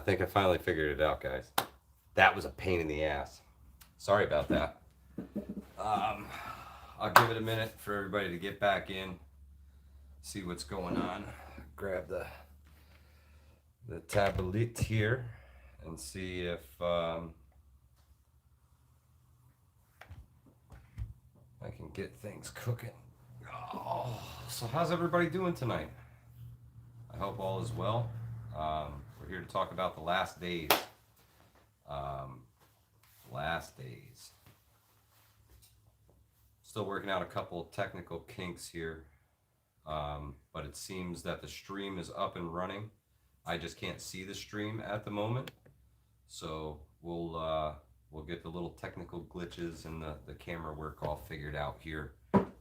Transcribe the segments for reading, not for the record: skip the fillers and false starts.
think I finally figured it out, guys. That was a pain in the ass. Sorry about that. I'll give it a minute for everybody to get back in, see what's going on. Grab the tablet here and see if I can get things cooking. Oh, so how's everybody doing tonight? I hope all is well. We're here to talk about the last days. Last days. Still working out a couple technical kinks here, but it seems that the stream is up and running. I just can't see the stream at the moment, so we'll get the little technical glitches and the camera work all figured out here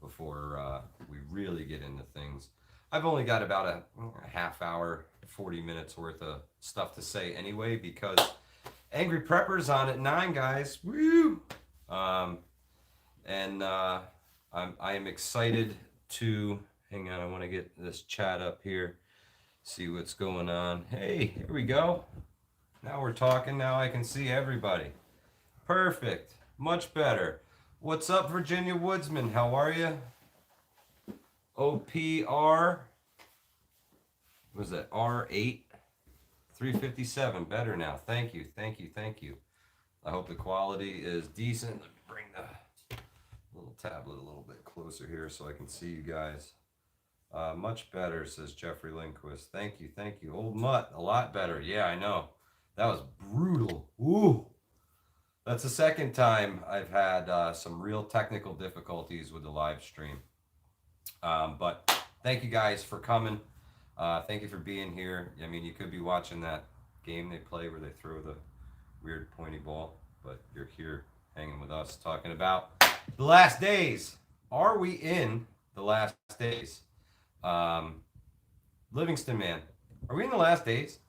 before we really get into things. I've only got about a half hour, 40 minutes worth of stuff to say anyway, because Angry Prepper's on at 9, guys. Woo! I am excited to, hang on, I want to get this chat up here, see what's going on. Hey, here we go. Now we're talking. Now I can see everybody. Perfect. Much better. What's up, Virginia Woodsman? How are you? OPR. What was that? R8. 357. Better now. Thank you. Thank you. Thank you. I hope the quality is decent. Let me bring the little tablet a little bit closer here so I can see you guys. Much better, says Jeffrey Lindquist. Thank you. Thank you. Old Mutt, a lot better. Yeah, I know. That was brutal. Ooh. That's the second time I've had some real technical difficulties with the live stream. But thank you guys for coming. Thank you for being here. I mean, you could be watching that game they play where they throw the weird pointy ball, but you're here hanging with us talking about the last days. Are we in the last days? Livingston man, are we in the last days?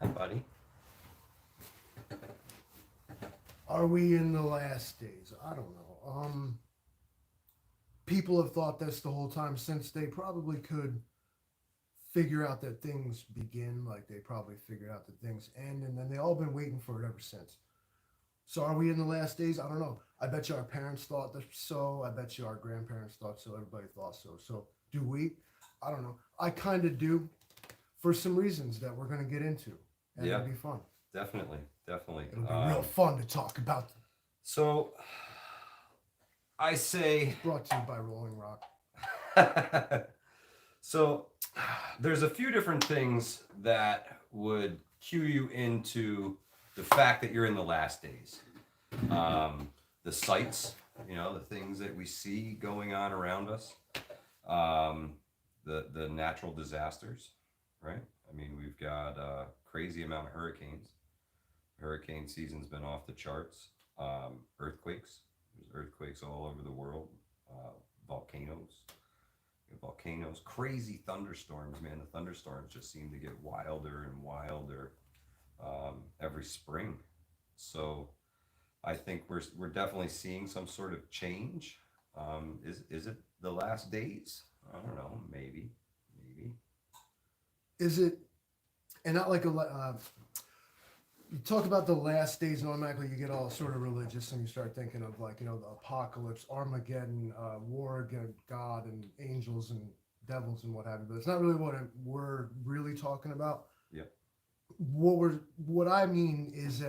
Hi, buddy. Are we in the last days? I don't know. People have thought this the whole time since they probably could figure out that things begin, like they probably figured out that things end, and then they all been waiting for it ever since. So are we in the last days? I don't know. I bet you our parents thought so. I bet you our grandparents thought so. Everybody thought so. So do we? I don't know. I kind of do, for some reasons that we're going to get into, and Yeah. it'll be fun. Definitely. It'll be real fun to talk about. So I say, Brought to you by Rolling Rock. so there's a few different things that would cue you into the fact that you're in the last days. The sights, the things that we see going on around us, the natural disasters, right? I mean, we've got a crazy amount of hurricanes. Hurricane season's been off the charts. Earthquakes. There's earthquakes all over the world. Volcanoes. Crazy thunderstorms, man. The thunderstorms just seem to get wilder and wilder every spring. So I think we're definitely seeing some sort of change. Is it the last days? I don't know. Maybe. Is it, and not like you talk about the last days and automatically you get all sort of religious and you start thinking of the apocalypse, Armageddon, war against God and angels and devils and what have you. But it's not really what we're really talking about. Yeah. What I mean is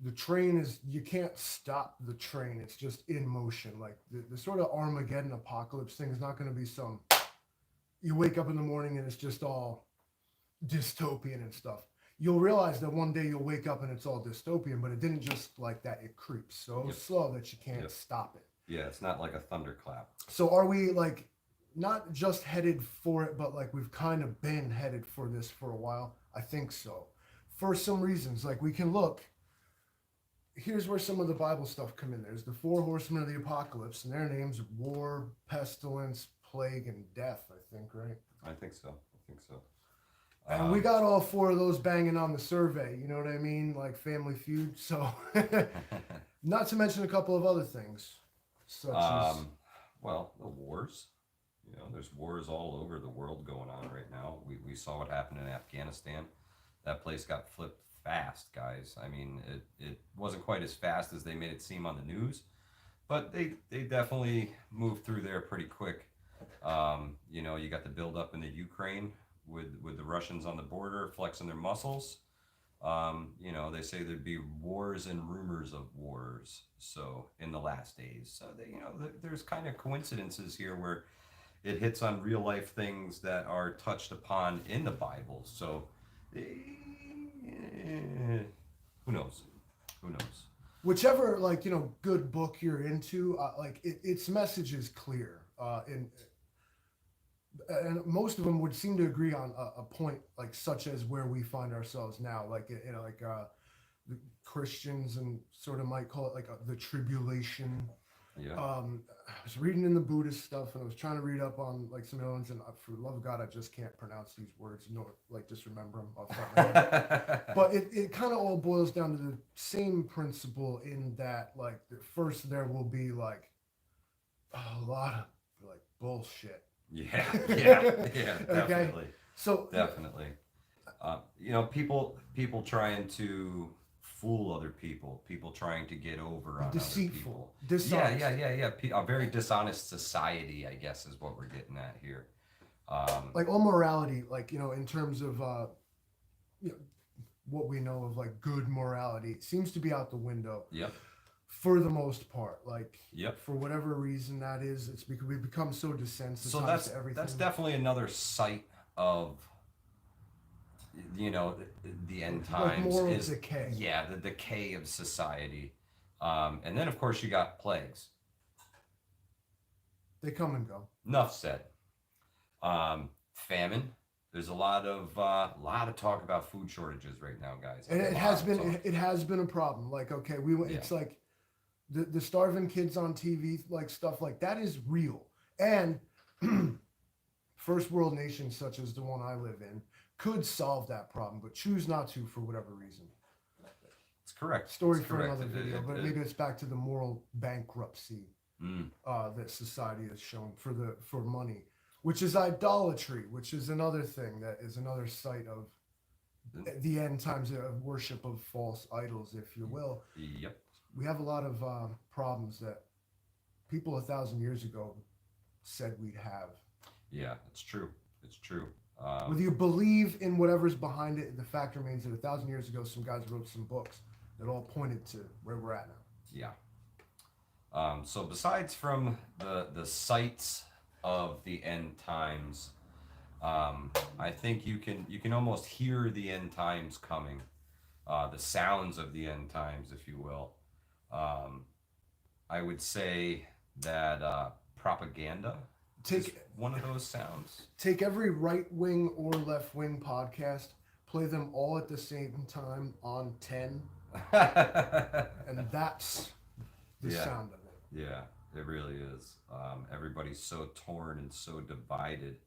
the train is, you can't stop the train. It's just in motion. Like the sort of Armageddon apocalypse thing is not going to be you wake up in the morning and it's just all dystopian and stuff. You'll realize that one day you'll wake up and it's all dystopian, but it didn't just like that. It creeps so slow that you can't stop it. Yeah, it's not like a thunderclap. So are we not just headed for it, but we've kind of been headed for this for a while? I think so. For some reasons, we can look. Here's where some of the Bible stuff come in. There's the 4 horsemen of the apocalypse, and their names: war, pestilence, plague, and death. I think, right? I think so. And we got all 4 of those banging on the survey. You know what I mean? Like Family Feud. So, not to mention a couple of other things, such as the wars. You know, there's wars all over the world going on right now. We saw what happened in Afghanistan. That place got flipped fast, guys. I mean, it wasn't quite as fast as they made it seem on the news, but they definitely moved through there pretty quick. You know, you got the buildup in the Ukraine with the Russians on the border flexing their muscles. You know, they say there'd be wars and rumors of wars. So in the last days, so they, you know, there's kind of coincidences here where it hits on real life things that are touched upon in the Bible. So eh, who knows? Who knows? Whichever, like, you know, good book you're into, like its message is clear. And most of them would seem to agree on a point like such as where we find ourselves now, like, you know, like the Christians and sort of might call it like the tribulation. Yeah. I was reading in the Buddhist stuff, and I was trying to read up on like some other ones, and for the love of God, I just can't pronounce these words, nor like just remember them off the top of my head. But it kind of all boils down to the same principle in that, like, first there will be like a lot of like bullshit. Yeah, Okay? definitely, So definitely. You know, people trying to fool other people, people trying to get over on other deceitful, people. dishonest. Yeah. A very dishonest society, I guess, is what we're getting at here. Like all morality, like, you know, in terms of you know, what we know of like good morality, seems to be out the window. Yep. For the most part, like, Yep. for whatever reason that is, it's because we've become so desensitized So that's to everything. that's definitely another sight of, you know, the end Like times moral is decay. yeah, the decay of society. And then of course you got plagues. They come and go. Enough said. Famine. There's a lot of talk about food shortages right now, guys. And A it lot has of been talk. it has been a problem. Like, okay, it's like the starving kids on TV, like stuff like that is real. And first world nations such as the one I live in could solve that problem, but choose not to for whatever reason. It's correct. Story It's for correct. another video, but maybe it's back to the moral bankruptcy that society has shown for money, which is idolatry, which is another thing that is another site of the end times of worship of false idols, if you will. Yep. We have a lot of problems that people 1,000 years ago said we'd have. Yeah, it's true. It's true. Whether you believe in whatever's behind it, the fact remains that 1,000 years ago, some guys wrote some books that all pointed to where we're at now. Yeah. So besides from the sights of the end times, I think you can almost hear the end times coming, the sounds of the end times, if you will. I would say that propaganda is one of those sounds. Take every right wing or left wing podcast, play them all at the same time on 10, and that's the sound of it. Yeah, it really is. Everybody's so torn and so divided.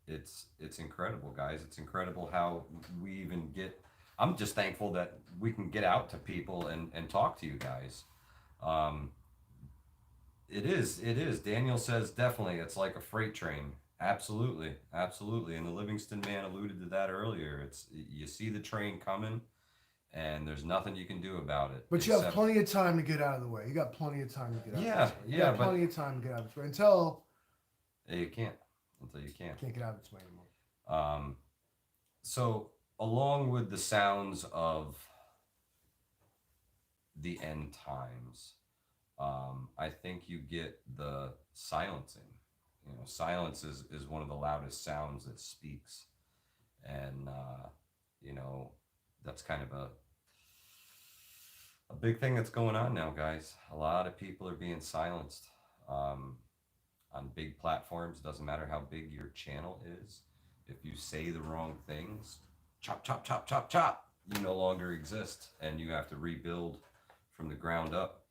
It's incredible, guys. It's incredible how we even get. I'm just thankful that we can get out to people and talk to you guys. It is. Daniel says definitely it's like a freight train. Absolutely. And the Livingston man alluded to that earlier. It's you see the train coming, and there's nothing you can do about it. But you have plenty of time to get out of the way. You got plenty of time to get out of the way. You got plenty of time to get out of the way until you can't. Until you can't. Can't get out of its way anymore. So along with the sounds of the end times, I think you get the silencing. You know, silence is one of the loudest sounds that speaks, and you know, that's kind of a big thing that's going on now, guys. A lot of people are being silenced on big platforms. Doesn't matter how big your channel is. If you say the wrong things, chop, chop, chop, chop, chop, you no longer exist, and you have to rebuild from the ground up.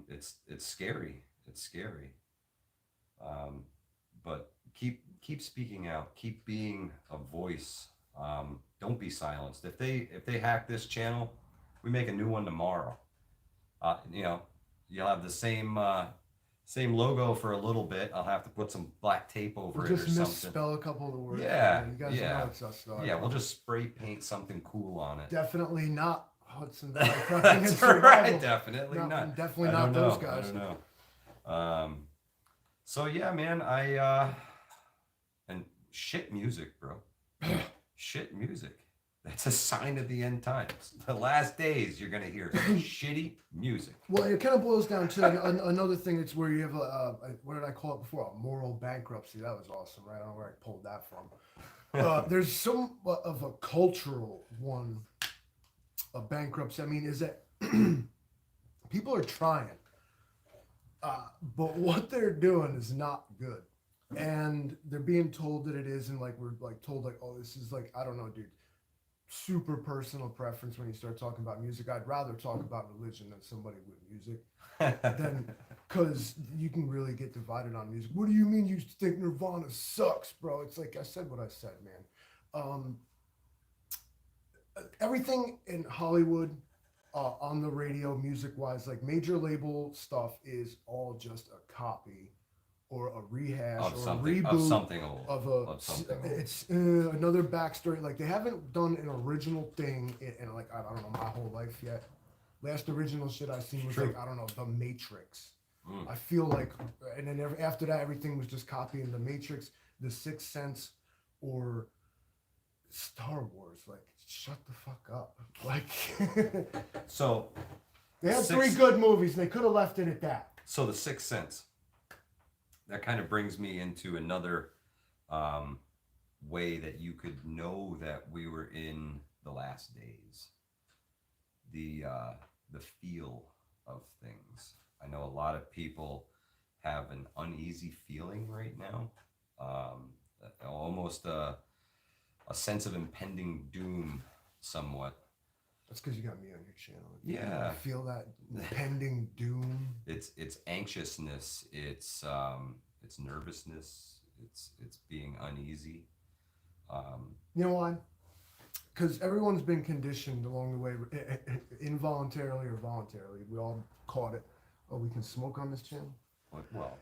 It's scary. It's scary. But keep speaking out. Keep being a voice. Don't be silenced. If they hack this channel, we make a new one tomorrow. You know, you'll have the same Same logo for a little bit. I'll have to put some black tape over We'll it or just something. misspell a couple of the words. Yeah, You guys yeah. know it's us, though. Yeah, we'll just spray paint something cool on it. Definitely not Hudson Valley Trucking and That's Survival. right. Definitely not. Definitely I not don't those know. guys. I don't know. So yeah, man, and shit music, bro. Shit music. That's a sign of the end times. The last days, you're gonna hear shitty music. Well, it kind of boils down to another thing. It's where you have what did I call it before? A moral bankruptcy. That was awesome, right? I don't know where I pulled that from. There's some of a cultural one, a bankruptcy. I mean, is that people are trying, but what they're doing is not good, and they're being told that it is, and like we're like told like, oh, this is like, I don't know, dude. Super personal preference when you start talking about music. I'd rather talk about religion than somebody with music, then because you can really get divided on music. What do you mean you think Nirvana sucks, bro? It's like I said what I said, man. Everything in Hollywood, on the radio, music wise, like major label stuff, is all just a copy or a rehash Of or something, a reboot of something old. of something old. it's another backstory. Like they haven't done an original thing in like, I don't know, my whole life yet. Last original shit I seen was True. like, I don't know, The Matrix. I feel like, and then after that, everything was just copying The Matrix, The Sixth Sense, or Star Wars. Like, shut the fuck up. Like, So they had three good movies. And they could have left it at that. So The Sixth Sense. That kind of brings me into another way that you could know that we were in the last days. The feel of things. I know a lot of people have an uneasy feeling right now, almost a sense of impending doom, somewhat. That's because you got me on your channel. Yeah. I feel that impending doom. It's anxiousness. It's nervousness. It's being uneasy. You know why? Because everyone's been conditioned along the way, involuntarily or voluntarily. We all caught it. Oh, we can smoke on this channel? Well,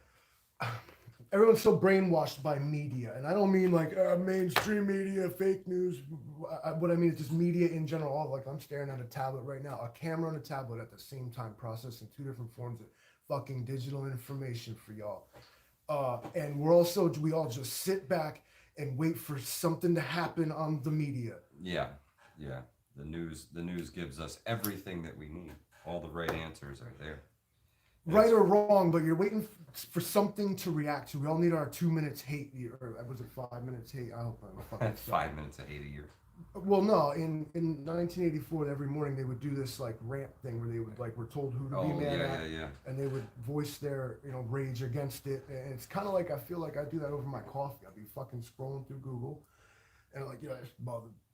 everyone's so brainwashed by media, and I don't mean like mainstream media, fake news. What I mean is just media in general. Oh, like I'm staring at a tablet right now, a camera and a tablet at the same time, processing two different forms of fucking digital information for y'all. And we all just sit back and wait for something to happen on the media. Yeah. The news gives us everything that we need. All the right answers are there. Right or wrong, but you're waiting for something to react to. We all need our 2 minutes hate, or was it 5 minutes hate? I hope I'm fucking 5 minutes of hate a year. Well, no, in 1984, every morning they would do this like rant thing where they would like, we're told who to be mad at, and they would voice their rage against it. And it's kind of like, I feel like I do that over my coffee. I'd be fucking scrolling through Google, and like,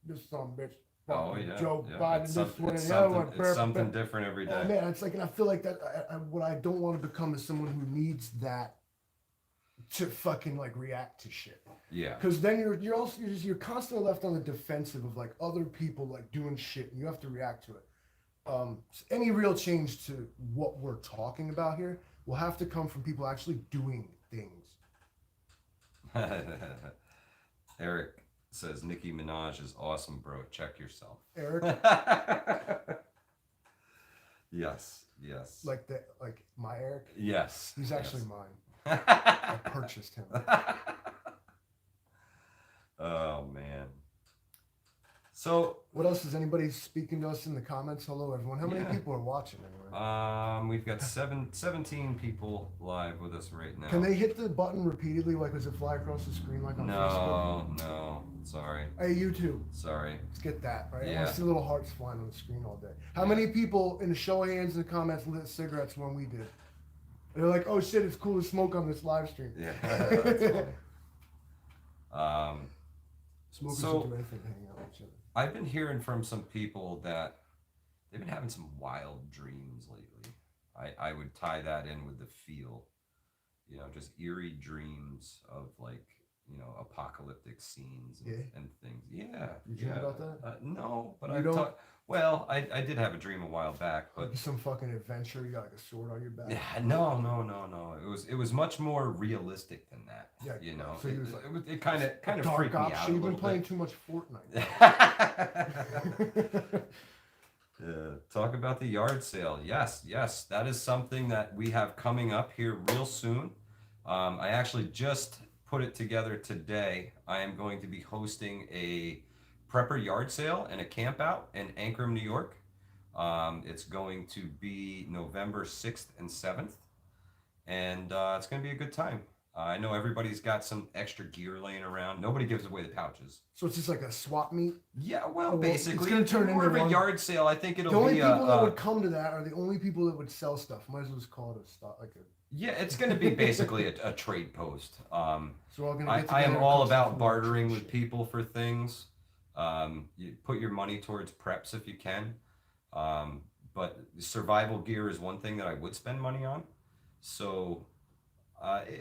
this son bitch. Joe Biden, this one and the other one. It's something different every day. Oh, man, it's like, and I feel like that. What I don't want to become is someone who needs that to fucking like react to shit. Yeah. Because then you're constantly left on the defensive of like other people like doing shit, and you have to react to it. Any real change to what we're talking about here will have to come from people actually doing things. Eric says Nicki Minaj is awesome, bro. Check yourself. Eric? Yes. Like my Eric? Yes. He's actually mine. I purchased him. Oh man. So what else is anybody speaking to us in the comments? Hello everyone. How many people are watching anyway? We've got 17 people live with us right now. Can they hit the button repeatedly, like does it fly across the screen like on Facebook? No. Sorry. Hey, YouTube. Sorry. Let's get that, right? Yeah. I see little hearts flying on the screen all day. How many people in the show of hands in the comments lit cigarettes when we did? They're like, oh shit, it's cool to smoke on this live stream. Yeah. That's funny. Smokers will do anything to hang out with each other. I've been hearing from some people that they've been having some wild dreams lately. I would tie that in with the feel, just eerie dreams of like, apocalyptic scenes and, Yeah. and things. Yeah. You dream about that? No, but You I've don't? talked. Well, I did have a dream a while back, but Like some fucking adventure. You got like a sword on your back. yeah, no. It was much more realistic than that. Yeah, You know, so he was like it kind of dark freaked me out a option. You've been little playing bit. too much Fortnite. Talk about the yard sale. Yes, that is something that we have coming up here real soon. I actually just put it together today. I am going to be hosting a prepper yard sale and a camp out in Ankrum, New York. It's going to be November 6th and 7th, and it's going to be a good time. I know everybody's got some extra gear laying around. Nobody gives away the pouches. So it's just like a swap meet. Yeah, well, Oh, well, it's basically, gonna turn more into of a one. yard sale. I think it'll The only be people that would come to that are the only people that would sell stuff. Might as well just call it a stock, like a. yeah, it's going to be basically a trade post. So we're all gonna I get am together all and cook about some bartering food. with people for things. You put your money towards preps if you can. But survival gear is one thing that I would spend money on. So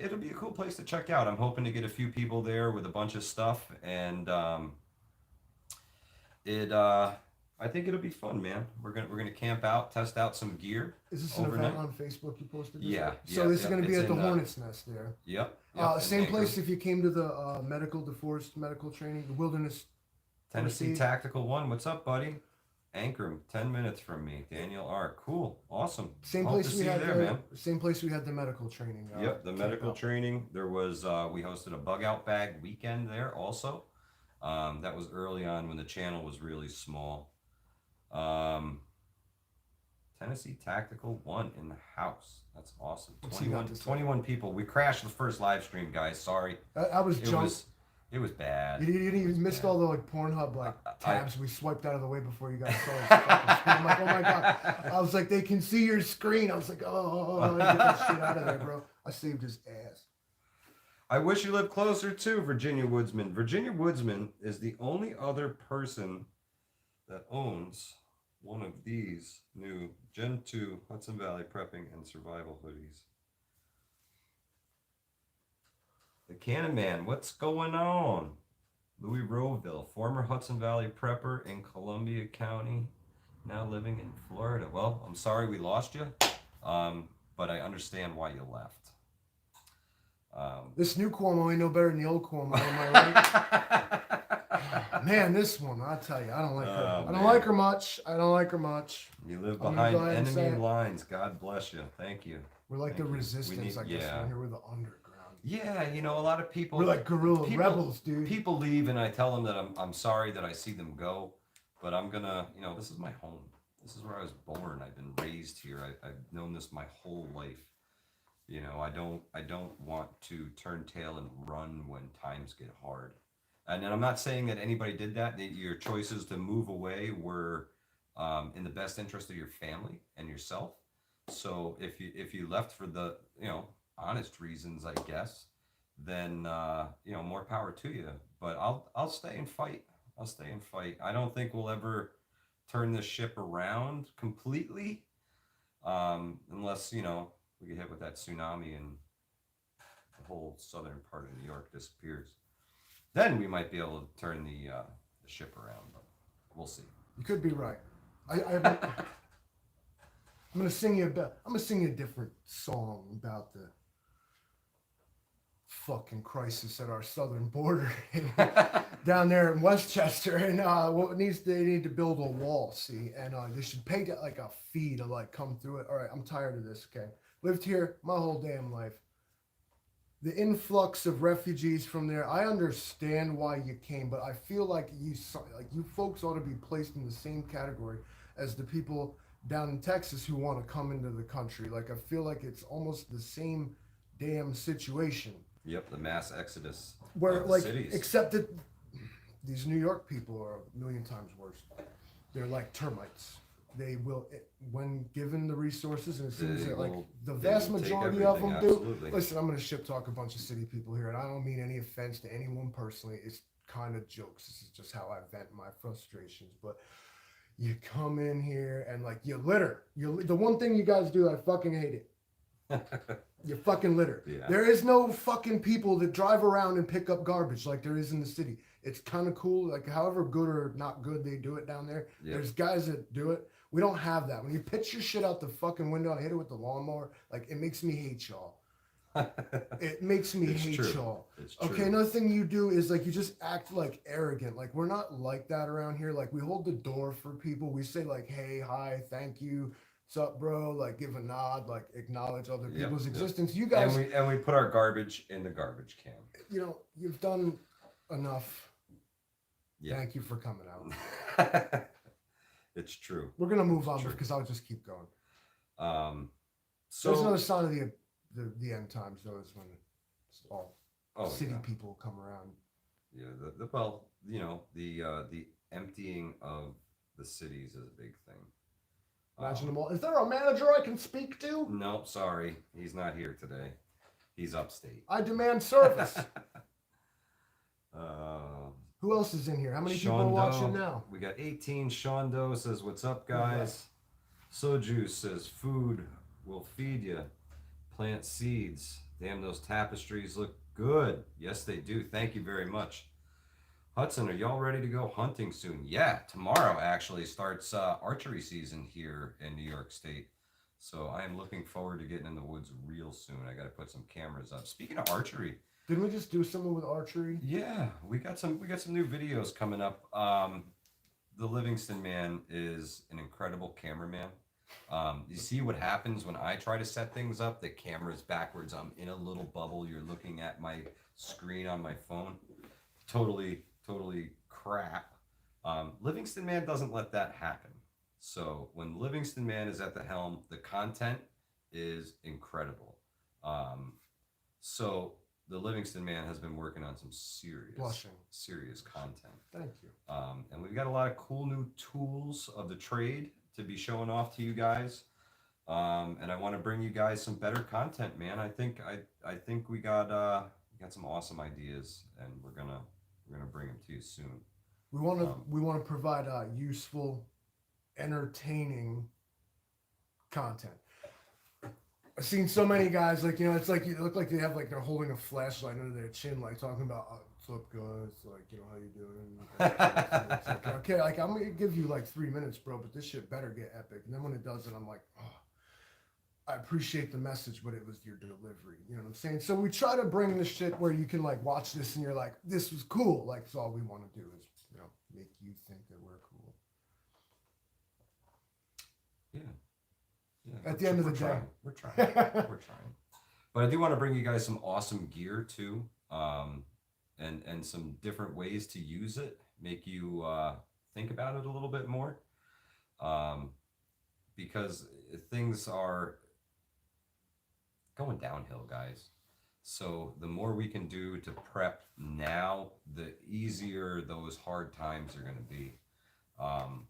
it'll be a cool place to check out. I'm hoping to get a few people there with a bunch of stuff, and I think it'll be fun, man. We're gonna camp out, test out some gear. Is this an overnight. event on Facebook you posted? This Yeah, week? yeah, So this is yeah, going to be it's at the in, Hornet's Nest there. Yep. Same in place Ankrum. if you came to the DeForest medical training, the wilderness. Tennessee Proceed. Tactical One. What's up, buddy? Ankrum, 10 minutes from me. Daniel R. Cool. Awesome. Same Hope place to we see you had there, the man. same place we had the medical training. Yep, the camp medical out. training. There was we hosted a bug out bag weekend there also. That was early on when the channel was really small. Tennessee Tactical One in the house. That's awesome. What's he got 21, to say? 21 people. We crashed the first live stream, guys. Sorry. I was jumped. It was bad. You missed all the like Pornhub like I- tabs we swiped out of the way before you guys saw us fucking screen. I'm like, oh my god! I was like, they can see your screen. I was like, oh, get that shit out of there, bro. I saved his ass. I wish you lived closer to Virginia Woodsman. Virginia Woodsman is the only other person that owns one of these new Gen 2 Hudson Valley Prepping and Survival hoodies. The Cannon Man, what's going on? Louis Roville, former Hudson Valley prepper in Columbia County, now living in Florida. Well, I'm sorry we lost you, but I understand why you left. This new Cuomo ain't no better than the old Cuomo. Am I right? Man, this one, I tell you, I don't like her. Oh, I don't man. like her much. I don't like her much. You live I'm gonna behind go ahead and say enemy it. lines. God bless you. Thank you. We're like Thank the you. resistance, We need- I guess. yeah. When here we're the underground. Yeah, you know, a lot of people. We're like guerrilla people- rebels, dude. People leave, and I tell them that I'm sorry that I see them go, but I'm gonna, you know, this is my home. This is where I was born. I've been raised here. I've known this my whole life. You know, I don't want to turn tail and run when times get hard. And I'm not saying that anybody did that. Your choices to move away were in the best interest of your family and yourself. So if you left for the, you know, honest reasons, I guess, then you know, more power to you. But I'll stay and fight. I'll stay and fight. I don't think we'll ever turn this ship around completely, unless, you know, we get hit with that tsunami and the whole southern part of New York disappears. Then we might be able to turn the ship around, but we'll see. You could be right. I'm gonna sing you a different song about the fucking crisis at our southern border down there in Westchester, and they need to build a wall. See, and they should pay like a fee to like come through it. All right, I'm tired of this. Okay, lived here my whole damn life. The influx of refugees from there, I understand why you came, but I feel like you folks ought to be placed in the same category as the people down in Texas who want to come into the country. Like, I feel like it's almost the same damn situation. Yep, the mass exodus Where, of the like, cities. except that these New York people are a million times worse. They're like termites. They will, when given the resources, and it seems They that like will- the they vast will take majority of everything, them do. absolutely. Listen, I'm going to ship talk a bunch of city people here, and I don't mean any offense to anyone personally. It's kind of jokes. This is just how I vent my frustrations. But you come in here and like you litter. The one thing you guys do, I fucking hate it. You fucking litter. Yeah. There is no fucking people that drive around and pick up garbage like there is in the city. It's kind of cool. Like, however good or not good they do it down there, Yep. there's guys that do it. We don't have that. When you pitch your shit out the fucking window and hit it with the lawnmower, like, it makes me hate y'all. It makes me hate y'all. It's true. Okay, another thing you do is, like, you just act like arrogant. Like, we're not like that around here. Like, we hold the door for people. We say, like, hey, hi, thank you. What's up, bro? Like, give a nod, like, acknowledge other people's existence. You guys, and we put our garbage in the garbage can. you know, you've done enough. Yeah. Thank you for coming out. It's true. We're gonna move on because I'll just keep going. So there's another sign of the end times, though, is when all city yeah. people come around. Yeah, well, you know, the emptying of the cities is a big thing. Imagine them all. Is there a manager I can speak to? Nope, sorry, he's not here today. He's upstate. I demand service. Uh, Who else is in here? How many people Sean are watching Doe. now? We got 18. Sean Doe says, "What's up, guys?" Soju says, "Food will feed you. Plant seeds. Damn, those tapestries look good." Yes, they do. Thank you very much. Hudson, are y'all ready to go hunting soon? Yeah, tomorrow actually starts archery season here in New York State. So I am looking forward to getting in the woods real soon. I got to put some cameras up. Speaking of archery, didn't we just do something with archery? yeah, we got some new videos coming up. The Livingston man is an incredible cameraman. You see what happens when I try to set things up? The camera's backwards. I'm in a little bubble. You're looking at my screen on my phone. Totally crap. Livingston man doesn't let that happen. So when Livingston man is at the helm, the content is incredible. So the Livingston man has been working on some serious content. Thank you. And we've got a lot of cool new tools of the trade to be showing off to you guys. And I want to bring you guys some better content, man. I think we got some awesome ideas, and we're gonna bring them to you soon. We want to provide useful, entertaining content. I've seen so many guys, like, you know, it's like you look like they have, like, they're holding a flashlight under their chin, like, talking about, what's up, guys, like, you know, how you doing? It's like, okay, like, I'm gonna give you like 3 minutes, bro, but this shit better get epic. And then when it does it, I'm like, oh, I appreciate the message, but it was your delivery. You know what I'm saying? So we try to bring this shit where you can, like, watch this and you're like, this was cool. Like, that's all we want to do is, you know, make you think that we're cool. Yeah. At the end of the day, we're trying. We're trying. But I do want to bring you guys some awesome gear too, and some different ways to use it. Make you think about it a little bit more, because things are going downhill, guys. So the more we can do to prep now, the easier those hard times are going to be.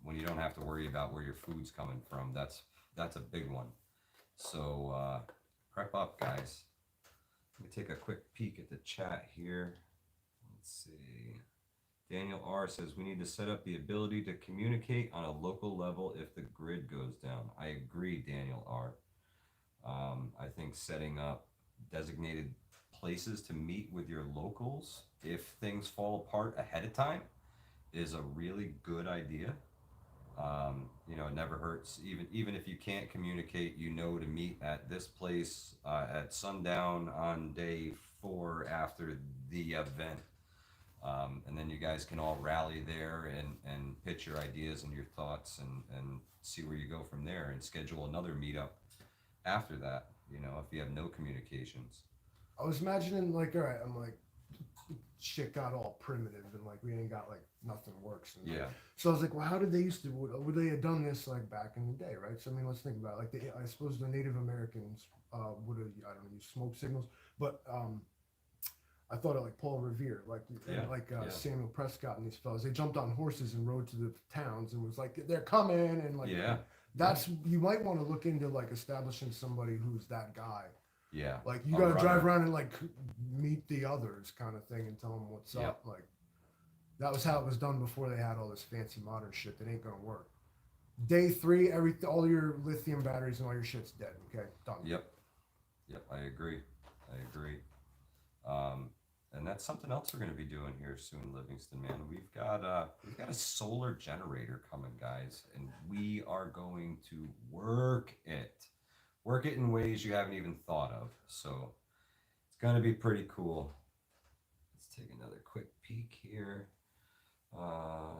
When you don't have to worry about where your food's coming from, that's a big one. So prep up, guys. Let me take a quick peek at the chat here. Let's see. Daniel R says we need to set up the ability to communicate on a local level if the grid goes down. I agree, Daniel R. I think setting up designated places to meet with your locals if things fall apart ahead of time is a really good idea. You know, it never hurts. Even if you can't communicate, you know, to meet at this place at sundown on day 4 after the event. And then you guys can all rally there and pitch your ideas and your thoughts and see where you go from there and schedule another meetup after that, you know, if you have no communications. I was imagining, like, all right, I'm like, shit got all primitive and, like, we ain't got, like, nothing works. And, Yeah. So I was like, well, how did they used to, would they have done this, like, back in the day, right? So, I mean, let's think about it. Like, I suppose the Native Americans would have, I don't know, used smoke signals, but I thought of, like, Paul Revere, like, Samuel Prescott and these fellas. They jumped on horses and rode to the towns and was like, they're coming, and, like, that's, you might want to look into, like, establishing somebody who's that guy. Yeah. Like, you got to drive around and, like, meet the others kind of thing and tell them what's up. Like, that was how it was done before they had all this fancy modern shit that ain't going to work. Day 3, all your lithium batteries and all your shit's dead. Okay, done. Yep. Yep, I agree. I agree. And that's something else we're going to be doing here soon, Livingston, man. We've got a solar generator coming, guys, and we are going to work it in ways you haven't even thought of. So it's going to be pretty cool. Let's take another quick peek here.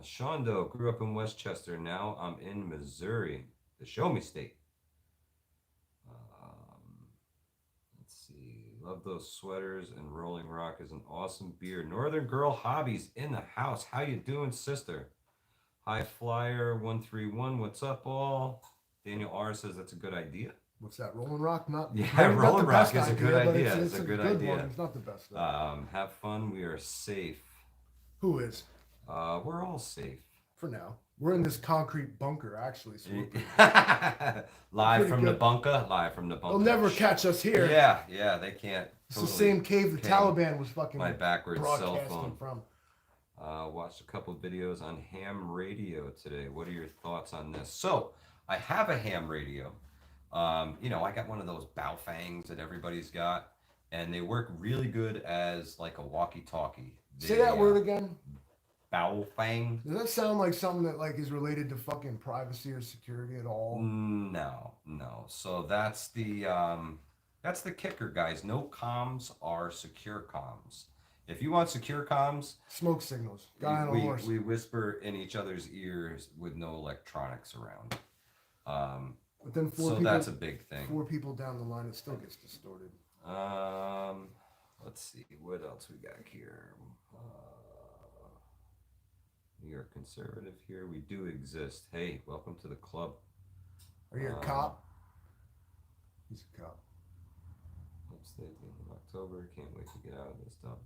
Shondo grew up in Westchester. Now I'm in Missouri, the Show Me State. Let's see. Love those sweaters, and Rolling Rock is an awesome beer. Northern Girl Hobbies in the house. How you doing, sister? High Flyer 131. What's up, all? Daniel R says that's a good idea. What's that? Rolling Rock? Not Yeah, maybe not Rolling the Rock best is a good idea. It's a good idea. one. It's not the best. Though. Have fun. We are safe. Who is? We're all safe. For now. We're in this concrete bunker, actually. So Live from the good. bunker. Live from the bunker. They'll never catch us here. Yeah, they can't. It's the same cave the Taliban was fucking my backwards cell broadcasting phone. from. Watched a couple videos on ham radio today. What are your thoughts on this? So, I have a ham radio. You know, I got one of those Baofangs that everybody's got, and they work really good as like a walkie-talkie. Say that word again. Baofang. Does that sound like something that like is related to fucking privacy or security at all? No. So that's the kicker, guys. No comms are secure comms. If you want secure comms, Smoke signals. Guy on a horse. We whisper in each other's ears with no electronics around. But then so that's a big thing. 4 people down the line, it still gets distorted. Let's see what else we got here. We are conservative here. We do exist. Hey, welcome to the club. Are you a cop? He's a cop. Upstate at the end of October. Can't wait to get out of this stuff.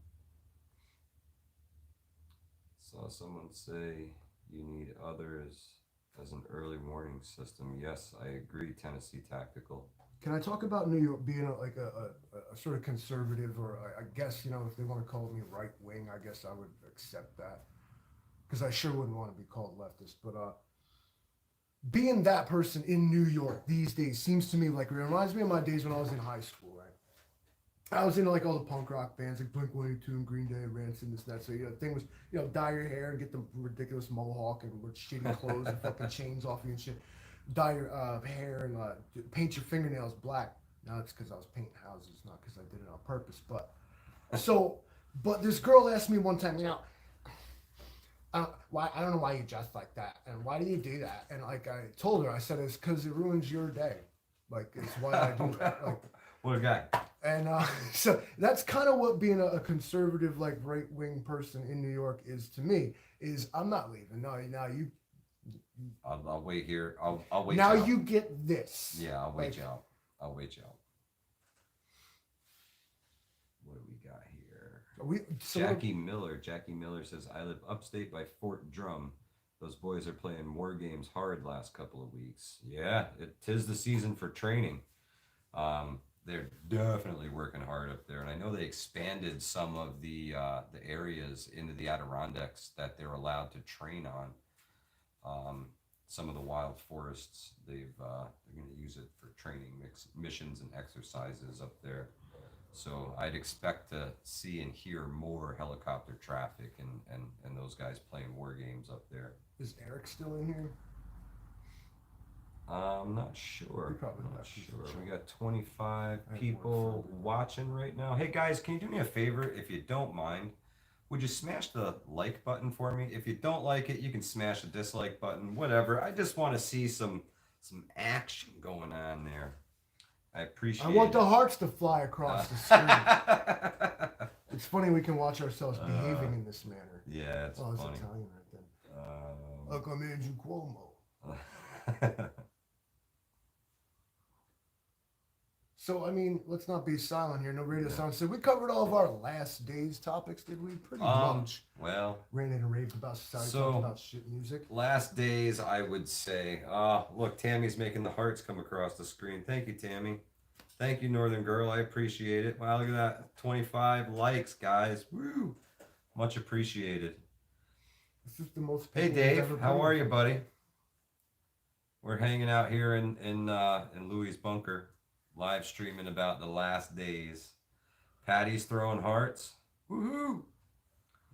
Saw someone say you need others as an early warning system. Yes, I agree. Tennessee Tactical. Can I talk about New York being a sort of conservative, or I guess, you know, if they want to call me right wing, I guess I would accept that. Because I sure wouldn't want to be called leftist. But being that person in New York these days seems to me like it reminds me of my days when I was in high school, right? I was into like all the punk rock bands like Blink-182 and Green Day, Rancid, this and that. So, you know, the thing was, you know, dye your hair and get the ridiculous mohawk and wear shitty clothes and fucking chains off you and shit. Dye your hair and paint your fingernails black. Now it's because I was painting houses, not because I did it on purpose. But this girl asked me one time, you know, I don't know why you dress like that, and why do you do that? And like I told her, I said it's because it ruins your day. Like it's why I do that. Like, what a guy. And so that's kind of what being a conservative, like right wing person in New York is to me. Is I'm not leaving. No, now you. I'll wait here. I'll wait. Now you you get this. Yeah, I'll wait you out. I'll wait you out. What do we got here? Jackie Miller says, I live upstate by Fort Drum. Those boys are playing war games hard last couple of weeks. Yeah, tis the season for training. They're definitely working hard up there, and I know they expanded some of the areas into the Adirondacks that they're allowed to train on. Some of the wild forests, they're going to use it for training missions and exercises up there. So I'd expect to see and hear more helicopter traffic and those guys playing war games up there. Is Eric still in here? I'm not sure. Probably not sure. We got 25 people watching right now. Hey guys, can you do me a favor if you don't mind? Would you smash the like button for me? If you don't like it, you can smash the dislike button, whatever. I just want to see some action going on there. I appreciate it. I want the hearts to fly across the screen. It's funny we can watch ourselves behaving in this manner. Yeah, it's funny. It's Italian right then. Look, I'm Andrew Cuomo. So, I mean, let's not be silent here. No radio silence. So we covered all of our last day's topics, did we? Pretty much. Well. Ranted and raved about society, talked about shit music. Last days, I would say. Look, Tammy's making the hearts come across the screen. Thank you, Tammy. Thank you, Northern Girl. I appreciate it. Wow, look at that. 25 likes, guys. Woo. Much appreciated. This is the most. Hey, Dave. How are you, buddy? We're hanging out here in Louis' bunker. live streaming about the last days. Patty's throwing hearts. Woohoo!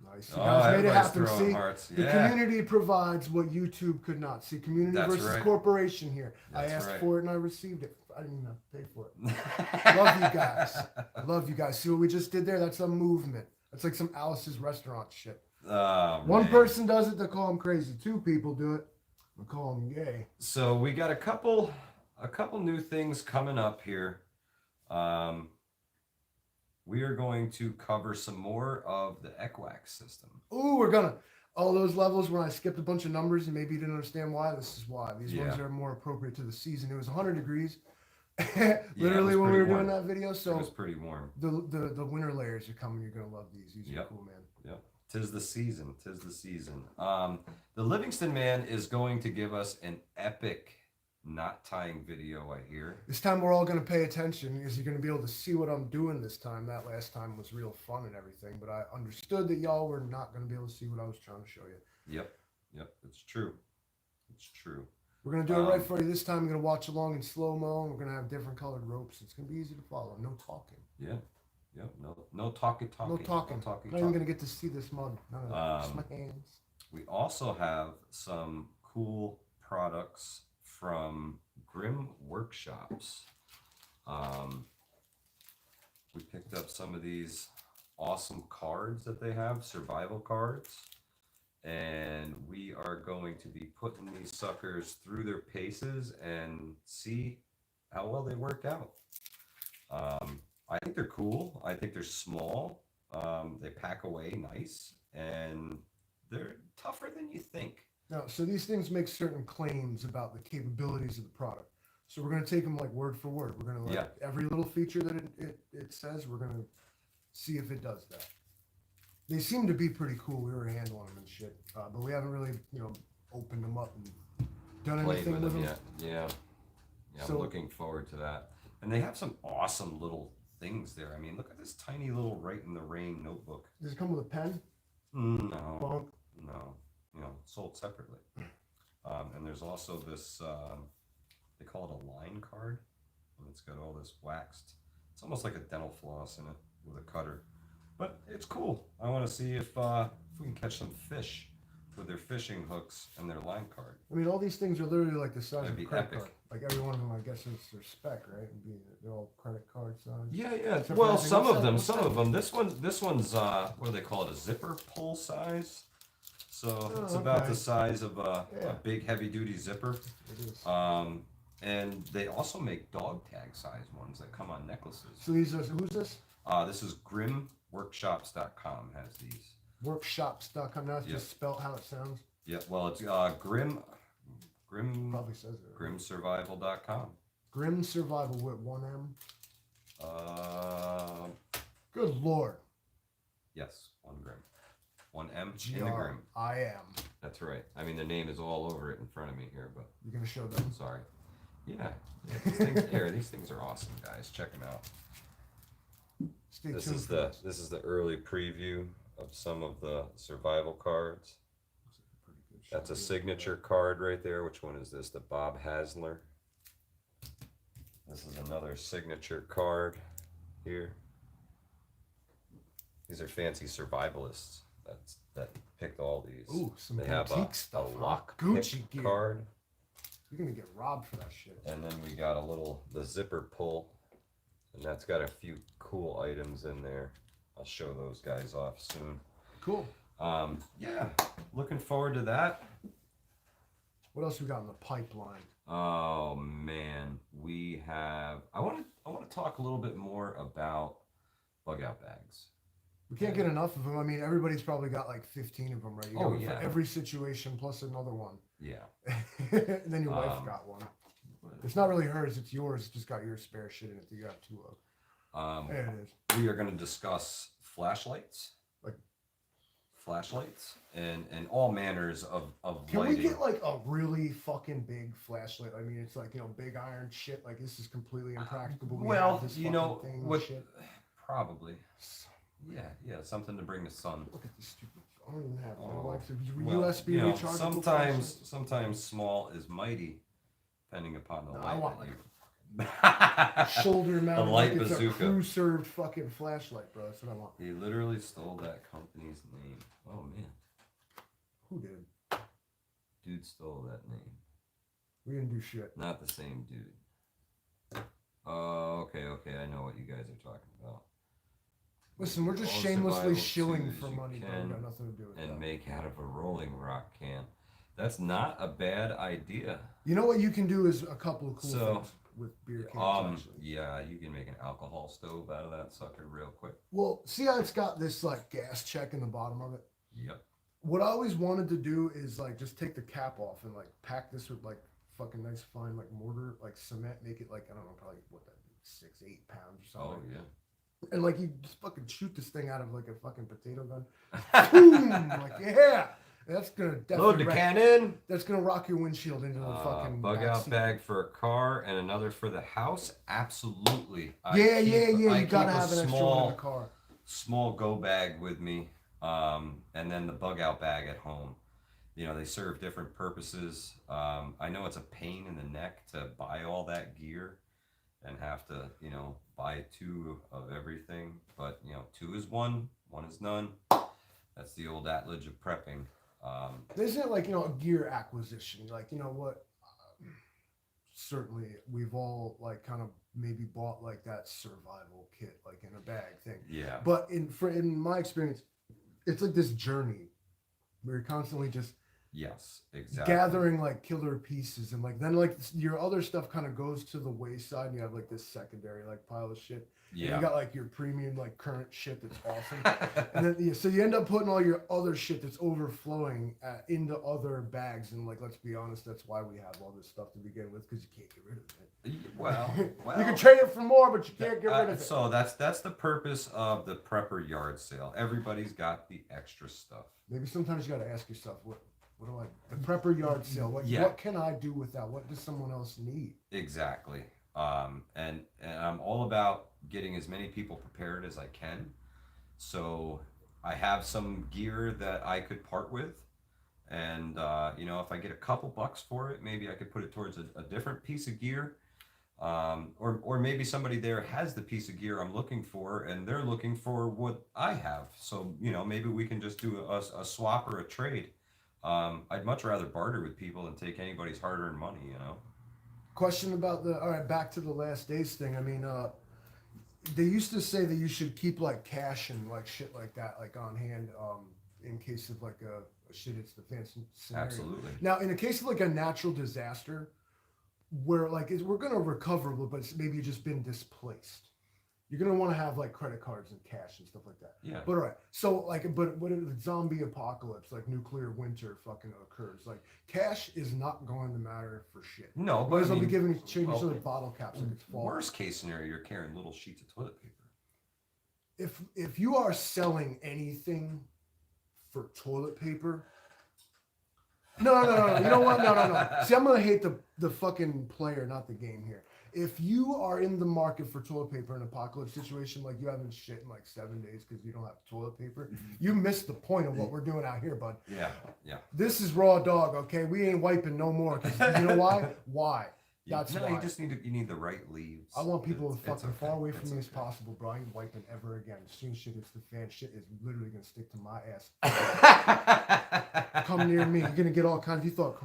Nice. You Oh, guys made it everybody's happen. throwing See, hearts. the Yeah. community provides what YouTube could not. See, community That's versus right. corporation here. That's I asked right. for it and I received it. I didn't even have to pay for it. Love you guys. Love you guys. See what we just did there? That's a movement. That's like some Alice's restaurant shit. Oh, One man. person does it, they call him crazy. Two people do it, they call him gay. So we got a couple new things coming up here. We are going to cover some more of the ECWAX system. Ooh, we're gonna. All those levels when I skipped a bunch of numbers and maybe you didn't understand why, this is why. These ones are more appropriate to the season. It was 100 degrees. Literally when we were doing that video. So it was pretty warm. The winter layers are coming. You're gonna love these. These are cool, man. Yep. Tis the season. Tis the season. The Livingston man is going to give us an epic knot tying video, I hear. This time we're all going to pay attention because you're going to be able to see what I'm doing this time. That last time was real fun and everything, but I understood that y'all were not going to be able to see what I was trying to show you. Yep. It's true. It's true. We're going to do it right for you this time. You're going to watch along in slow-mo, and we're going to have different colored ropes. It's going to be easy to follow. No talking. Yep. No talking. No talking. Not even going to get to see this mud. None of that. Just my hands. We also have some cool products from Grim Workshops. We picked up some of these awesome cards that they have, survival cards, and we are going to be putting these suckers through their paces and see how well they work out. I think they're cool. I think they're small. They pack away nice, and they're tougher than you think. Now, so these things make certain claims about the capabilities of the product. So we're going to take them like word for word. We're going to every little feature that it says, we're going to see if it does that. They seem to be pretty cool. We were handling them and shit, but we haven't really, opened them up and done anything with them yet. Yeah, so, I'm looking forward to that. And they have some awesome little things there. I mean, look at this tiny little Write in the Rain notebook. Does it come with a pen? No. Bunk? No. Sold separately. And there's also this, they call it a line card, and it's got all this waxed. It's almost like a dental floss in it with a cutter, but it's cool. I want to see if we can catch some fish with their fishing hooks and their line card. I mean, all these things are literally like the size That'd of be a credit epic. card. Like every one of them, I guess it's their spec, right? They're all credit card size. Yeah. Except Well, for some of what's them. This one's what do they call it? A zipper pull size. So it's about the size of a big heavy-duty zipper. It is. And they also make dog tag size ones that come on necklaces. So these are, who's this? This is grimworkshops.com has these. Workshops.com. Now it's just spelled how it sounds. Yeah, well, it's Grim Probably says it. grimsurvival.com. Grim Survival with one M. Good Lord. Yes, one Grim. One M in the Grim. I am. That's right. I mean, the name is all over it in front of me here, but You're going to show them? sorry. Yeah, these things are awesome, guys. Check them out. Stay This tuned is for the this is the early preview of some of the survival cards. That's a signature card right there. Which one is this? The Bob Hasler. This is another signature card here. These are fancy survivalists that picked all these. Ooh, some they have antique stuff. a lock Gucci pick gear. card. You're going to get robbed for that shit. And then we got the zipper pull. And that's got a few cool items in there. I'll show those guys off soon. Cool. Yeah, looking forward to that. What else we got in the pipeline? Oh man, we have. I want to talk a little bit more about bug out bags. We can't get enough of them. I mean, everybody's probably got like 15 of them, right? You got one for every situation plus another one. Yeah. And then your wife got one. It's not really hers, it's yours. It's just got your spare shit in it that you have two of. There it is. We are going to discuss flashlights. Flashlights and all manners of Can lighting. we get like a really fucking big flashlight? I mean, it's like, big iron shit. Like, this is completely impracticable. Well, this thing what? Shit. Probably. Yeah, something to bring the sun. Look at this stupid. I don't even have Well, USB rechargeable. sometimes small is mighty, depending upon the light. I want like a shoulder A mounted light like it's a bazooka. crew served fucking flashlight, bro. That's what I want. He literally stole that company's name. Oh man, Who did? dude stole that name. We didn't do shit. Not the same dude. Oh, okay. I know what you guys are talking about. Listen, we're just All shamelessly survival shilling twos for you money, bro. can We got nothing to do with and that. make out of a rolling rock can. That's not a bad idea. You know what you can do is a couple of cool So, things with beer cans, actually. Yeah, you can make an alcohol stove out of that sucker real quick. Well, see how it's got this like gas check in the bottom of it? Yep. What I always wanted to do is like just take the cap off and like pack this with like fucking nice fine like mortar, like cement, make it like, I don't know, probably what that be, 6-8 pounds or Oh something. yeah. And like you just fucking shoot this thing out of like a fucking potato gun. Boom! Like, yeah. That's gonna Load definitely the can in. that's gonna rock your windshield into the fucking Bug out backseat. bag for a car and another for the house. Absolutely. Yeah. I You gotta keep a have an extra one in the car. small go bag with me, and then the bug out bag at home. You know, they serve different purposes. I know it's a pain in the neck to buy all that gear and have to, buy 2 of everything. But, 2 is 1, 1 is none. That's the old adage of prepping. Isn't it like, a gear acquisition? Like, you know what? Certainly, we've all like kind of maybe bought like that survival kit, like in a bag thing. Yeah. But in my experience, it's like this journey where you're constantly just Yes, exactly. gathering like killer pieces, and like then like your other stuff kind of goes to the wayside, and you have like this secondary like pile of shit. Yeah. And you got like your premium like current shit that's awesome, and then so you end up putting all your other shit that's overflowing into other bags, and like let's be honest, that's why we have all this stuff to begin with, because you can't get rid of it. Well, You can trade it for more, but you can't get rid of it. So that's the purpose of the prepper yard sale. Everybody's got the extra stuff. Maybe sometimes you got to ask yourself, what do I? The prepper yard sale. What can I do with that? What does someone else need? Exactly. And I'm all about getting as many people prepared as I can. So I have some gear that I could part with, and if I get a couple bucks for it, maybe I could put it towards a different piece of gear. Or maybe somebody there has the piece of gear I'm looking for, and they're looking for what I have. So maybe we can just do a swap or a trade. I'd much rather barter with people than take anybody's hard-earned money. Question about all right, back to the last days thing. I mean, they used to say that you should keep like cash and like shit like that like on hand, in case of like a shit hits the fan scenario. Absolutely. Now, in the case of like a natural disaster, where like we're gonna recover, but it's maybe you've just been displaced, you're gonna want to have like credit cards and cash and stuff like that. Yeah. But all right, so like, but what if the zombie apocalypse, like nuclear winter, fucking occurs? Like, cash is not going to matter for shit. No, Might but as well be giving changing some of the bottle caps like it's fall. Worst case scenario, you're carrying little sheets of toilet paper. If you are selling anything for toilet paper, no. You know what? No. See, I'm gonna hate the fucking player, not the game here. If you are in the market for toilet paper in an apocalypse situation, like you haven't shit in like 7 days because you don't have toilet paper, you missed the point of what we're doing out here, bud. Yeah. This is raw dog, okay? We ain't wiping no more. 'Cause you know why? Why? That's why. You need the right leaves. I want people as It's fucking okay. far away from It's me as okay. possible, bro. I ain't wiping ever again. As soon as shit hits the fan, shit is literally gonna stick to my ass. Come near me, you're gonna get all kinds. You thought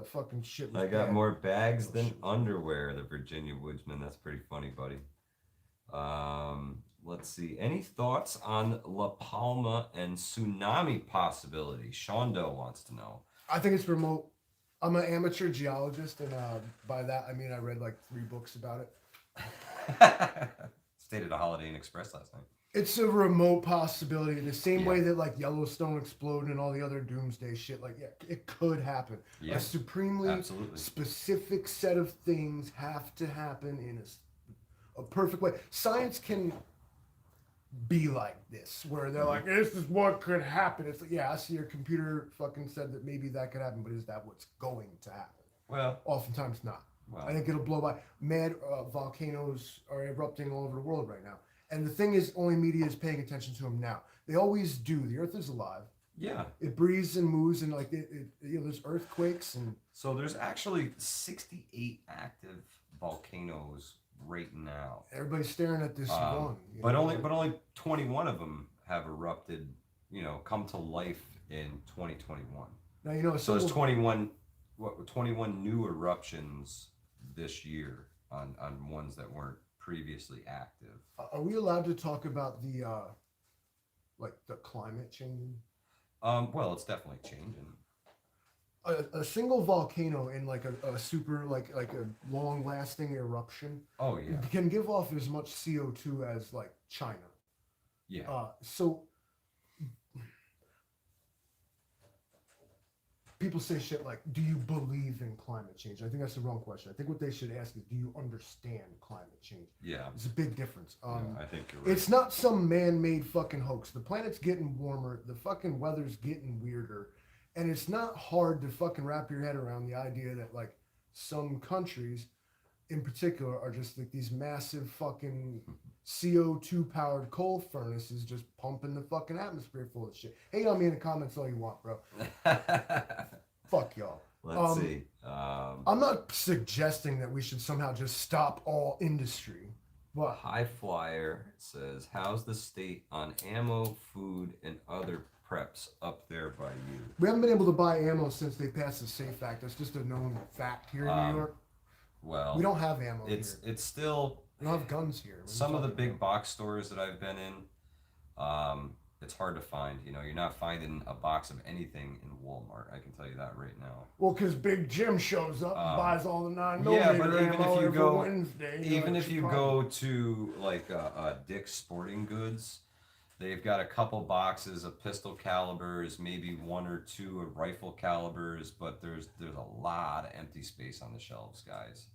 fucking shit was I got bad. more bags than underwear. The Virginia Woodsman. That's pretty funny, buddy. Let's see. Any thoughts on La Palma and tsunami possibility? Sean Doe wants to know. I think it's remote. I'm an amateur geologist, and by that I mean I read like 3 books about it. Stayed at a Holiday Inn Express last night. It's a remote possibility, in the same way that like Yellowstone exploded and all the other doomsday shit. Like, yeah, it could happen. Yeah, a supremely absolutely. specific set of things have to happen in a perfect way. Science can be like this, where they're like, this is what could happen. It's like, yeah, I see your computer fucking said that maybe that could happen, but is that what's going to happen? Well, Oftentimes not. Well, I think it'll blow by. Mad volcanoes are erupting all over the world right now. And the thing is, only media is paying attention to them now. They always do. The Earth is alive. yeah. It breathes and moves, and like there's earthquakes and. So there's actually 68 active volcanoes right now. Everybody's staring at this one. But only 21 of them have erupted. Come to life in 2021. Now So there's 21 new eruptions this year on ones that weren't previously active. Are we allowed to talk about the climate changing? Well, it's definitely changing. A single volcano in like a super like a long lasting eruption. Oh yeah. Can give off as much CO2 as like China. Yeah. So people say shit like, do you believe in climate change? I think that's the wrong question. I think what they should ask is, do you understand climate change? Yeah. It's a big difference. Yeah, I think you're right. It's not some man-made fucking hoax. The planet's getting warmer. The fucking weather's getting weirder. And it's not hard to fucking wrap your head around the idea that like some countries in particular are just like these massive fucking CO2 powered coal furnaces just pumping the fucking atmosphere full of shit. Hate on me in the comments all you want, bro. Fuck y'all. Let's see. I'm not suggesting that we should somehow just stop all industry. But High Flyer says, how's the state on ammo, food, and other preps up there by you? we haven't been able to buy ammo since they passed the SAFE Act. That's just a known fact here in New York. Well, We don't have ammo here. it's still We don't have guns here. What are you some of the talking big about? box stores that I've been in. It's hard to find. You're not finding a box of anything in Walmart. I can tell you that right now. Well, because Big Jim shows up and buys all the 9mm Yeah, but even ammo if you every go, Wednesday, even like if you Chicago. go to like Dick's Sporting Goods, they've got a couple boxes of pistol calibers, maybe one or two of rifle calibers, but there's a lot of empty space on the shelves, guys.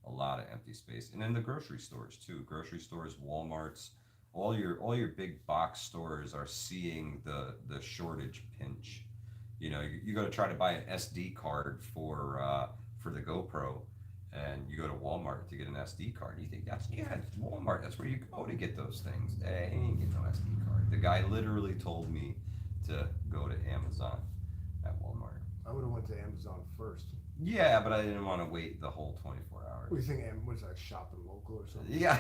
A lot of empty space, and then the grocery stores too. Grocery stores, Walmart's, all your big box stores are seeing the shortage pinch. You go to try to buy an SD card for the GoPro, and you go to Walmart to get an SD card. You think it's Walmart. That's where you go to get those things. Hey, you ain't get no SD card. The guy literally told me to go to Amazon at Walmart. I would have went to Amazon first. Yeah, but I didn't want to wait the whole 24 hours. What do you think? Was that shopping local or something? Yeah.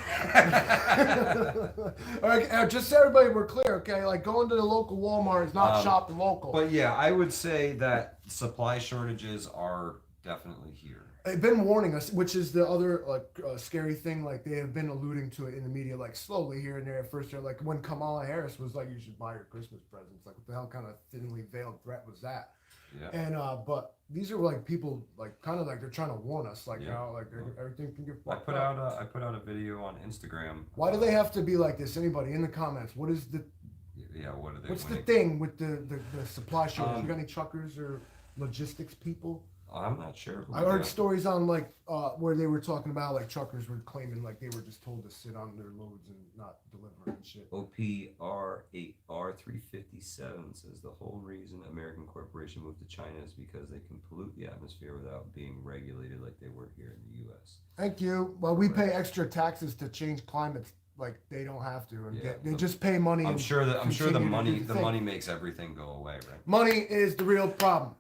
All right, just so everybody we're clear, okay? Like going to the local Walmart is not shopping local. But yeah, I would say that supply shortages are definitely here. They've been warning us, which is the other scary thing. Like they have been alluding to it in the media, like slowly here and there. At first, they're like when Kamala Harris was like, "You should buy your Christmas presents." Like, what the hell kind of thinly veiled threat was that? Yeah. And but these are like people like kind of like they're trying to warn us, like Yeah. how like everything can get I fucked put up. out a video on Instagram. Why do they have to be like this? Anybody in the comments? What is the Yeah, what are they? what's the winning? thing with the supply shortage? You got any truckers or logistics people? I'm not sure. I heard stories on like where they were talking about like truckers were claiming like they were just told to sit on their loads and not deliver and shit. OPR8R357 says the whole reason American corporation moved to China is because they can pollute the atmosphere without being regulated like they were here in the U.S. Thank you. Well, we pay extra taxes to change climates. Like they don't have to, and they just pay money. I'm sure the continue to do money thing. money makes everything go away, right? Money is the real problem.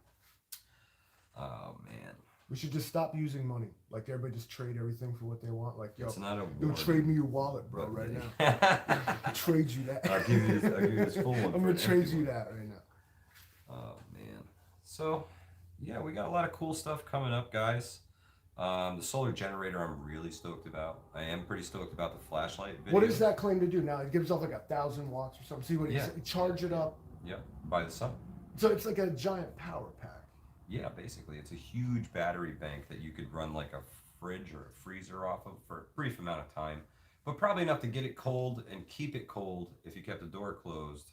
Oh man, We should just stop using money. Like everybody just trade everything for what they want. Like yo, it's not a yo, war. trade me your wallet, bro, right now. I'll trade you that. I'll give you this full one. I'm gonna trade you that right now. Oh man. So yeah, we got a lot of cool stuff coming up, guys. The solar generator I'm really stoked about. I am pretty stoked about the flashlight video. What does that claim to do now? It gives off like 1,000 watts or something. See what you charge it up. Yep, by the sun. So it's like a giant power pack. Yeah, basically, it's a huge battery bank that you could run like a fridge or a freezer off of for a brief amount of time, but probably enough to get it cold and keep it cold if you kept the door closed.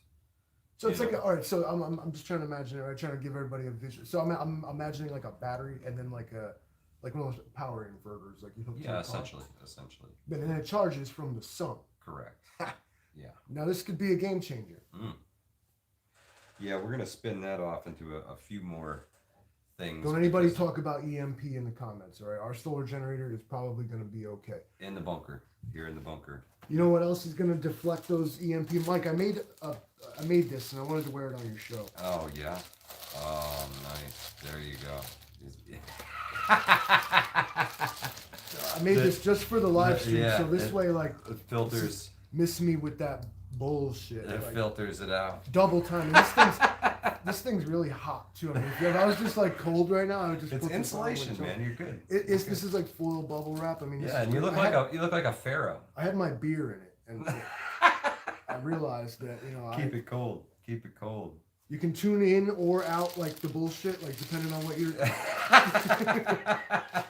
So it's like all right. So I'm just trying to imagine it. Right? Trying to give everybody a vision. So I'm imagining like a battery and then like one of those power inverters like you hook to your car. Essentially. But then it charges from the sun. Correct. Yeah. Now this could be a game changer. Yeah, we're gonna spin that off into a few more things. Don't anybody talk about EMP in the comments, all right? Our solar generator is probably going to be okay. In the bunker. Here in the bunker. You know what else is going to deflect those EMP? Mike, I made this and I wanted to wear it on your show. Oh, yeah? Oh, nice. There you go. I made this just for the live stream, Yeah, so this way, like, it filters. miss me with that bullshit. It Like, filters it out. double time. And this thing's really hot too. I mean, if I was just like cold right now, I would just. It's put this on insulation, with man. You're good. This is like foil bubble wrap. I mean, Yeah, and you look like a pharaoh. I had my beer in it, and I realized that Keep it cold. Keep it cold. you can tune in or out like the bullshit, like depending on what you're.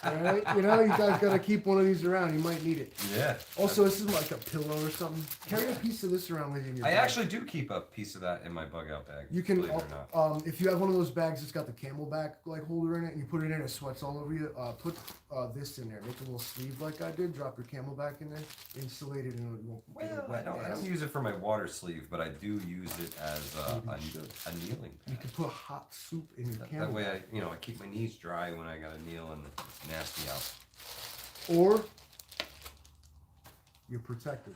Right? You guys gotta keep one of these around. You might need it. Yeah. Also, this is like a pillow or something. Carry a piece of this around with you in your I bag. actually do keep a piece of that in my bug out bag. You can, believe it or not. if you have one of those bags that's got the camelback like holder in it, and you put it in, it sweats all over you. Put this in there. Make a little sleeve like I did. Drop your camelback in there. Insulate it, and it won't get Well, wet. I don't use it for my water sleeve, but I do use it as a kneeling You pad. can put hot soup in your That camelback. way, I keep my knees dry when I gotta kneel and it's nasty out. Or you're protected.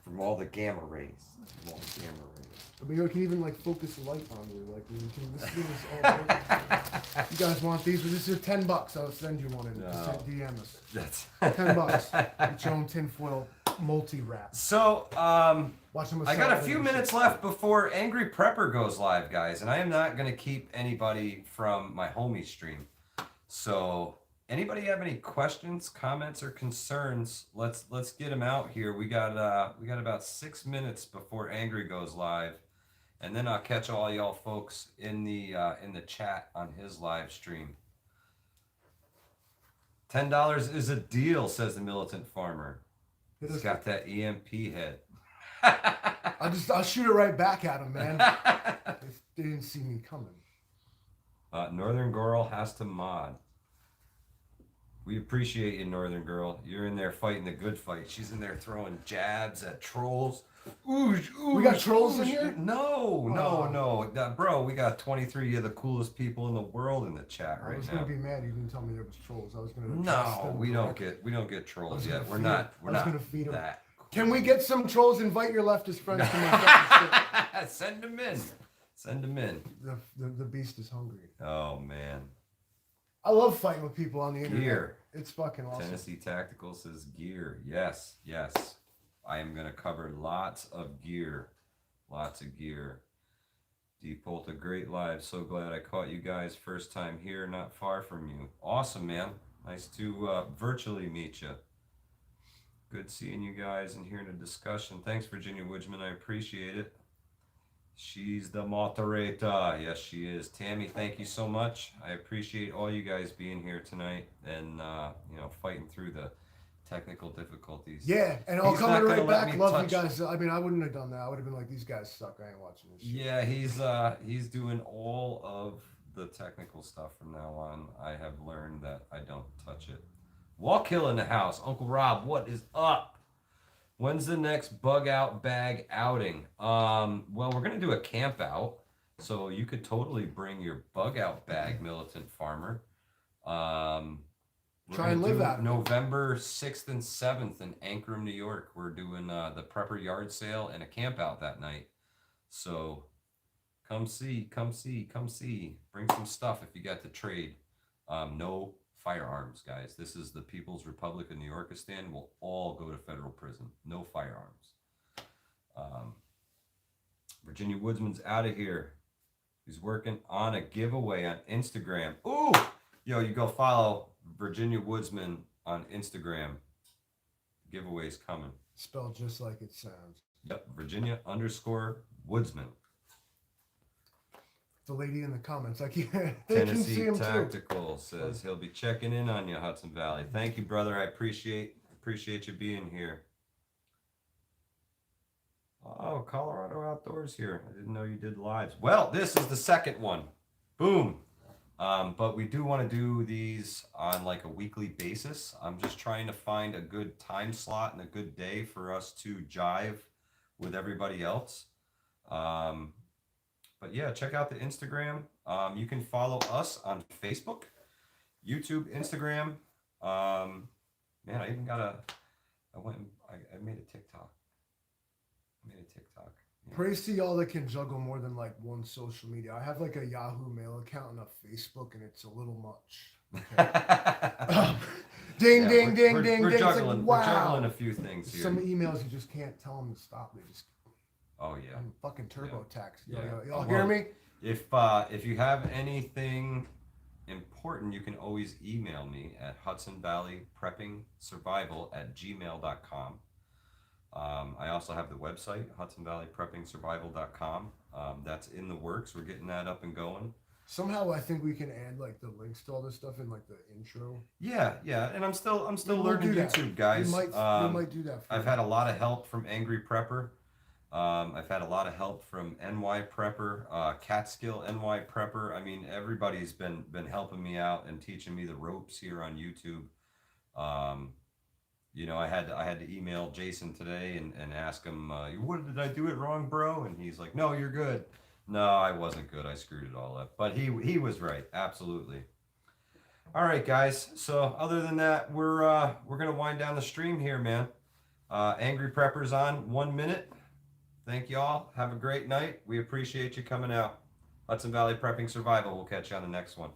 From all the gamma rays. From all the gamma rays. I mean, you can even like focus light on you. Like this thing is all. You guys want these? This is $10. I'll send you one in. No. Just DM us. That's $10. Get your own tinfoil multi-wrap. So, Watch them. I got a few minutes left before Angry Prepper goes live, guys, and I am not going to keep anybody from my homie stream. So, anybody have any questions, comments, or concerns? Let's get them out here. We got about 6 minutes before Angry goes live, and then I'll catch all y'all folks in the chat on his live stream. $10 is a deal, says the militant farmer. He's got that EMP head. I'll shoot it right back at him, man. They didn't see me coming. Northern Girl has to mod. We appreciate you, Northern Girl. You're in there fighting the good fight. She's in there throwing jabs at trolls. We got trolls in here? No. Bro, we got 23 of the coolest people in the world in the chat right now. I was gonna be mad you didn't tell me there was trolls. I was gonna. No, we don't get trolls yet. We're not gonna feed them. that. Can we get some trolls? Invite your leftist friends to my Send them in. Send them in. The beast is hungry. Oh man. I love fighting with people on the internet. Gear. It's fucking awesome. Tennessee Tactical says gear. Yes. I am going to cover lots of gear. Lots of gear. Deep Ultra, great live. So glad I caught you guys first time here, not far from you. Awesome, man. Nice to virtually meet you. Good seeing you guys and hearing the discussion. Thanks, Virginia Woodman. I appreciate it. She's the moderator. Yes, she is. Tammy, thank you so much. I appreciate all you guys being here tonight and fighting through the technical difficulties. Yeah, and I'll He's come not right gonna let back. me Love touch- you guys. I mean, I wouldn't have done that. I would have been like, these guys suck. I ain't watching this shit. Yeah, he's doing all of the technical stuff from now on. I have learned that I don't touch it. Walkill in the house. Uncle Rob, what is up? When's the next bug out bag outing? Well, we're gonna do a camp out, so you could totally bring your bug out bag, militant farmer. We're Try and gonna live do out of it. November 6th and 7th in Ankrum, New York. We're doing the prepper yard sale and a camp out that night. So come see. Bring some stuff if you got to trade. No firearms, guys. This is the People's Republic of New Yorkistan. We'll all go to federal prison. No firearms. Virginia Woodsman's out of here. He's working on a giveaway on Instagram. Ooh! Yo, you go follow Virginia Woodsman on Instagram. Giveaway's coming. Spelled just like it sounds. Yep, Virginia_Woodsman. The lady in the comments. I can't. They can see Tennessee him too. Tactical says he'll be checking in on you, Hudson Valley. Thank you, brother. I appreciate you being here. Oh, Colorado Outdoors here. I didn't know you did lives. Well, this is the second one. Boom. But we do want to do these on like a weekly basis. I'm just trying to find a good time slot and a good day for us to jive with everybody else. But yeah, check out the Instagram. You can follow us on Facebook, YouTube, Instagram. Man, I even got I made a TikTok. Yeah. Praise to y'all that can juggle more than like one social media. I have like a Yahoo Mail account and a Facebook, and it's a little much. Ding, Yeah, ding, ding, we're, ding, we're ding. It's like, juggling, wow. we're juggling a few things here. Some emails you just can't tell them to stop. They just Oh yeah. fucking TurboTax. Yeah. Y'all hear me? If you have anything important, you can always email me at hudsonvalleypreppingsurvival@gmail.com. I also have the website, hudsonvalleypreppingsurvival.com. That's in the works. We're getting that up and going. Somehow I think we can add like the links to all this stuff in like the intro. Yeah, and I'm still We'll learning do that. YouTube, guys. We might do that. I've had a lot of help from Angry Prepper. I've had a lot of help from NY Prepper, Catskill NY Prepper. I mean, everybody's been helping me out and teaching me the ropes here on YouTube. You know, I had to email Jason today and ask him, what did I do it wrong, bro? And he's like, no, you're good. No, I wasn't good. I screwed it all up. But he was right. Absolutely. All right, guys. So other than that, we're gonna wind down the stream here, man. Angry Prepper's on 1 minute. Thank you all. Have a great night. We appreciate you coming out. Hudson Valley Prepping Survival. We'll catch you on the next one.